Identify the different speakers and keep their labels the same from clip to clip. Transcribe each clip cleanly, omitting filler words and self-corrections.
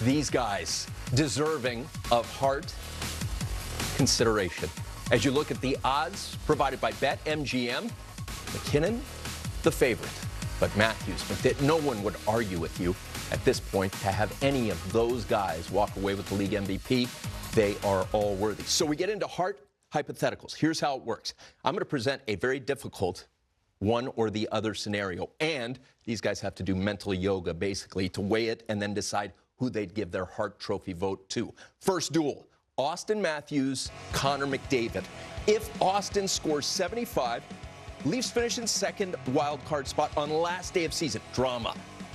Speaker 1: These guys deserving of Hart consideration. As you look at the odds provided by BetMGM, McKinnon, the favorite. But Matthews, no one would argue with you at this point to have any of those guys walk away with the league MVP. They are all worthy. So we get into Hart Hypotheticals. Here's how it works. I'm going to present a very difficult one or the other scenario. And these guys have to do mental yoga, basically, to weigh it and then decide who they'd give their Hart Trophy vote to. First duel, Austin Matthews, Connor McDavid. If Austin scores 75, Leafs finish in second wild card spot on the last day of season. Drama.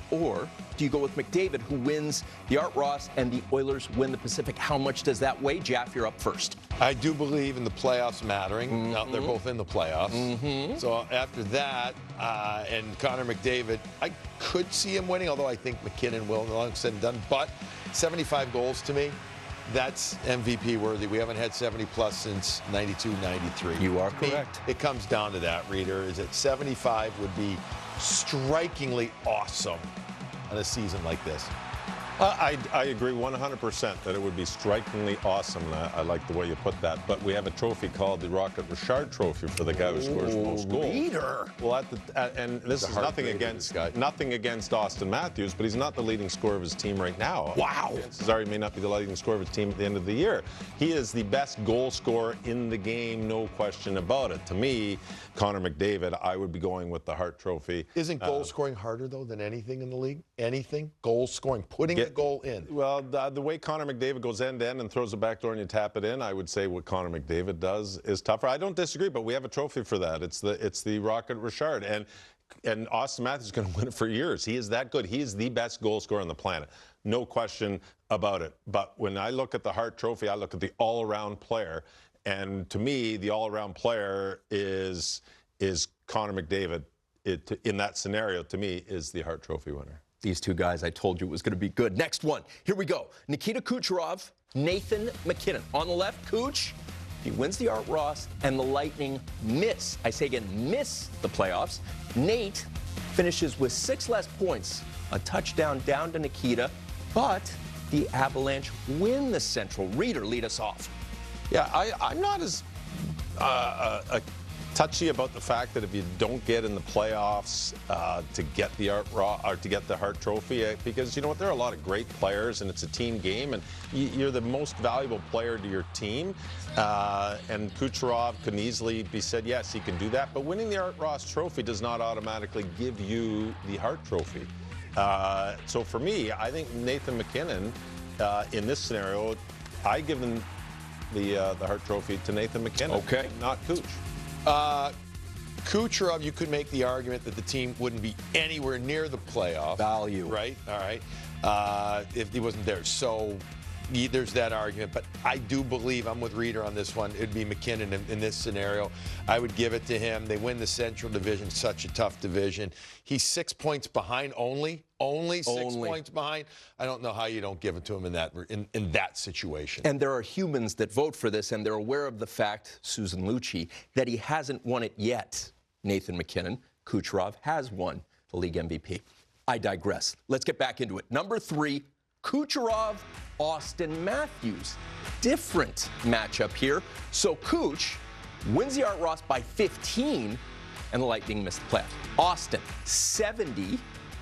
Speaker 1: Or do you go with McDavid, who wins the Art Ross, and the Oilers win the Pacific? How much does that weigh? Jeff, you're up first.
Speaker 2: I do believe in the playoffs mattering. Now, they're both in the playoffs. So after that, and Connor McDavid, I could see him winning, although I think McKinnon will, all said and done. But 75 goals to me, that's MVP worthy. We haven't had 70-plus since 92, 93.
Speaker 1: You are correct.
Speaker 2: It comes down to that, Reader, is that 75 would be strikingly awesome on a season like this.
Speaker 3: I agree 100% that it would be strikingly awesome. I like the way you put that. But we have a trophy called the Rocket Richard Trophy for the guy who scores most goals.
Speaker 1: Leader.
Speaker 3: Well, and this is nothing against Austin Matthews, but he's not the leading scorer of his team right now.
Speaker 1: Wow.
Speaker 3: Cesare may not be the leading scorer of his team at the end of the year. He is the best goal scorer in the game, no question about it. To me, Connor McDavid, I would be going with the Hart Trophy.
Speaker 2: Isn't goal scoring harder, though, than anything in the league? Anything? Goal scoring, putting the goal in.
Speaker 3: Well, the way Connor McDavid goes end-to-end and throws it back door and you tap it in, I would say what Connor McDavid does is tougher. I don't disagree, but we have a trophy for that. It's the Rocket Richard. And Austin Matthews is going to win it for years. He is that good. He is the best goal scorer on the planet. No question about it. But when I look at the Hart Trophy, I look at the all-around player. And to me, the all-around player is Connor McDavid. In that scenario, to me, is the Hart Trophy winner.
Speaker 1: These two guys, I told you it was going to be good. Next one. Here we go. Nikita Kucherov, Nathan McKinnon. On the left, Kuch. He wins the Art Ross, and the Lightning miss. I say again, miss the playoffs. Nate finishes with 6 less points. A touchdown down to Nikita, but the Avalanche win the Central. Reader, lead us off.
Speaker 3: Yeah, I'm not as touchy about the fact that if you don't get in the playoffs to get the Hart Trophy, because you know what, there are a lot of great players and it's a team game, and you're the most valuable player to your team. And Kucherov can easily be said, yes, he can do that, but winning the Art Ross Trophy does not automatically give you the Hart Trophy. So for me, I think Nathan McKinnon in this scenario, I give him the Hart Trophy to Nathan McKinnon,
Speaker 1: okay,
Speaker 3: not Kuch.
Speaker 2: Kucherov, you could make the argument that the team wouldn't be anywhere near the playoff.
Speaker 1: Value.
Speaker 2: Right? All right. If he wasn't there. So there's that argument. But I do believe, I'm with Reader on this one, it'd be McKinnon in this scenario. I would give it to him. They win the Central Division, such a tough division. He's 6 points behind only 6 points behind. I don't know how you don't give it to him in that situation.
Speaker 1: And there are humans that vote for this, and they're aware of the fact, Susan Lucci, that he hasn't won it yet. Nathan McKinnon, Kucherov, has won the league MVP. I digress. Let's get back into it. Number 3, Kucherov, Austin Matthews. Different matchup here. So Kuch wins the Art Ross by 15, and the Lightning missed the playoffs. Austin, 70.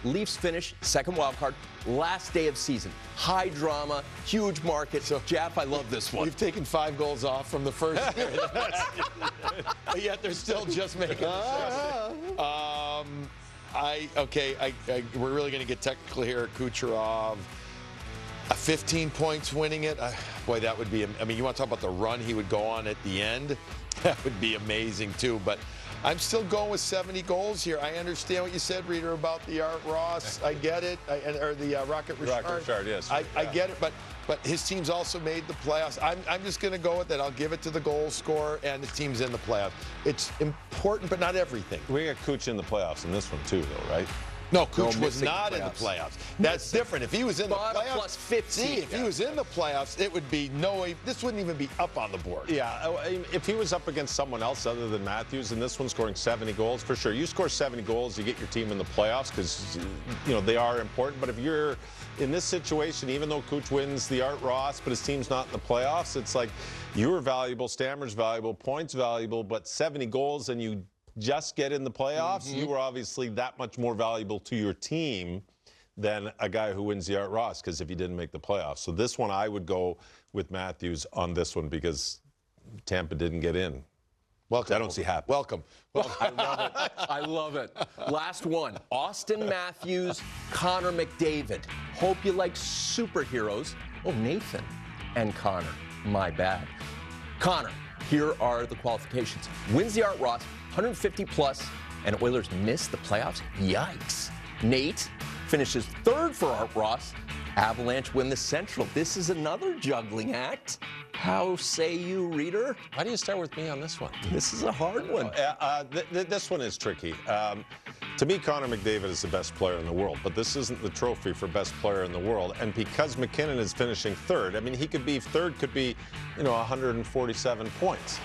Speaker 1: Leafs finish second wild card, last day of season. High drama, huge market. So, Jeff, I love this one.
Speaker 2: You've taken 5 goals off from the first year. Yet they're still just making the we're really going to get technical here. Kucherov, 15 points winning it. Boy, that would be, I mean, you want to talk about the run he would go on at the end? That would be amazing, too. But I'm still going with 70 goals here. I understand what you said, Reader, about the Art Ross. I get it. Or the Rocket Richard.
Speaker 3: Rocket Richard, yes.
Speaker 2: I get it, but his team's also made the playoffs. I'm just going to go with it. I'll give it to the goal scorer, and the team's in the playoffs. It's important, but not everything.
Speaker 3: We got Kuch in the playoffs in this one, too, though, right?
Speaker 2: No, Kuch was
Speaker 1: missing
Speaker 2: not in the playoffs. That's different. If he was in the
Speaker 1: But
Speaker 2: playoffs,
Speaker 1: plus 15.
Speaker 2: see, if he was in the playoffs, it would be this wouldn't even be up on the board.
Speaker 3: Yeah, if he was up against someone else other than Matthews, and this one scoring 70 goals, for sure. You score 70 goals, you get your team in the playoffs because, they are important. But if you're in this situation, even though Kuch wins the Art Ross, but his team's not in the playoffs, it's like you're valuable, Stammer's valuable, Point's valuable, but 70 goals and you just get in the playoffs, you were obviously that much more valuable to your team than a guy who wins the Art Ross, because if he didn't make the playoffs. So this one, I would go with Matthews on this one because Tampa didn't get in.
Speaker 2: Welcome.
Speaker 3: I don't see happen.
Speaker 2: Welcome.
Speaker 1: I love it. I love it. Last one. Austin Matthews, Connor McDavid. Hope you like superheroes. Oh, Nathan and Connor. My bad. Connor, here are the qualifications. Wins the Art Ross, 150 plus, and Oilers miss the playoffs. Yikes. Nate finishes third for Art Ross. Avalanche win the Central. This is another juggling act. How say you, reader?
Speaker 3: Why do you start with me on this one?
Speaker 1: This is a hard one.
Speaker 3: This one is tricky. To me, Connor McDavid is the best player in the world, but this isn't the trophy for best player in the world. And because McKinnon is finishing third, I mean, he could be third, could be, 147 points,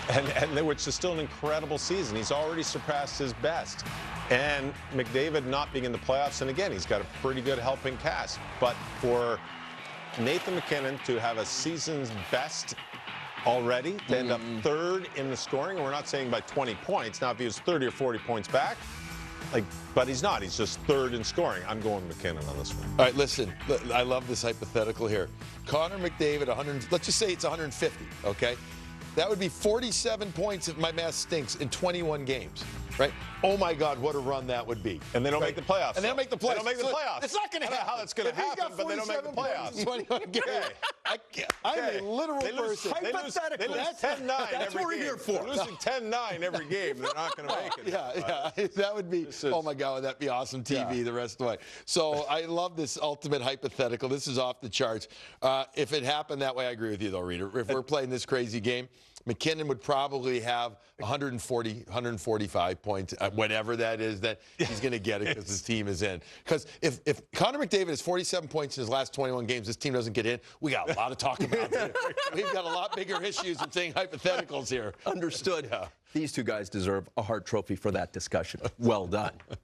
Speaker 3: and which is still an incredible season. He's already surpassed his best. And McDavid not being in the playoffs, and again, he's got a pretty good helping cast. But for Nathan McKinnon to have a season's best already, to end up third in the scoring, and we're not saying by 20 points. Now, if he was 30 or 40 points back, but he's not. He's just third in scoring. I'm going McKinnon on this one.
Speaker 2: All right, listen. I love this hypothetical here. Connor McDavid, let's just say it's 150, okay? That would be 47 points if my math stinks in 21 games, right? Oh my God, what a run that would be.
Speaker 3: And they don't make the playoffs.
Speaker 2: And they don't make the playoffs.
Speaker 3: They don't make the playoffs.
Speaker 2: It's not going to happen.
Speaker 3: I don't know how that's going to happen, but they don't make the playoffs.
Speaker 2: 21 games. I'm a literal person.
Speaker 3: They lose 10-9
Speaker 1: That's what we're here for.
Speaker 3: They're losing 10-9 every game. They're not going to make it.
Speaker 2: Yeah. That would be, oh my God, would that be awesome TV the rest of the way. So I love this ultimate hypothetical. This is off the charts. If it happened that way, I agree with you though, Reader. If we're playing this crazy game, McKinnon would probably have 140, 145 points, whatever that is, that he's going to get it because his team is in. Because if Connor McDavid has 47 points in his last 21 games, this team doesn't get in, we got a lot to talk about here. We've got a lot bigger issues than saying hypotheticals here.
Speaker 1: Understood. These two guys deserve a Hart Trophy for that discussion. Well done.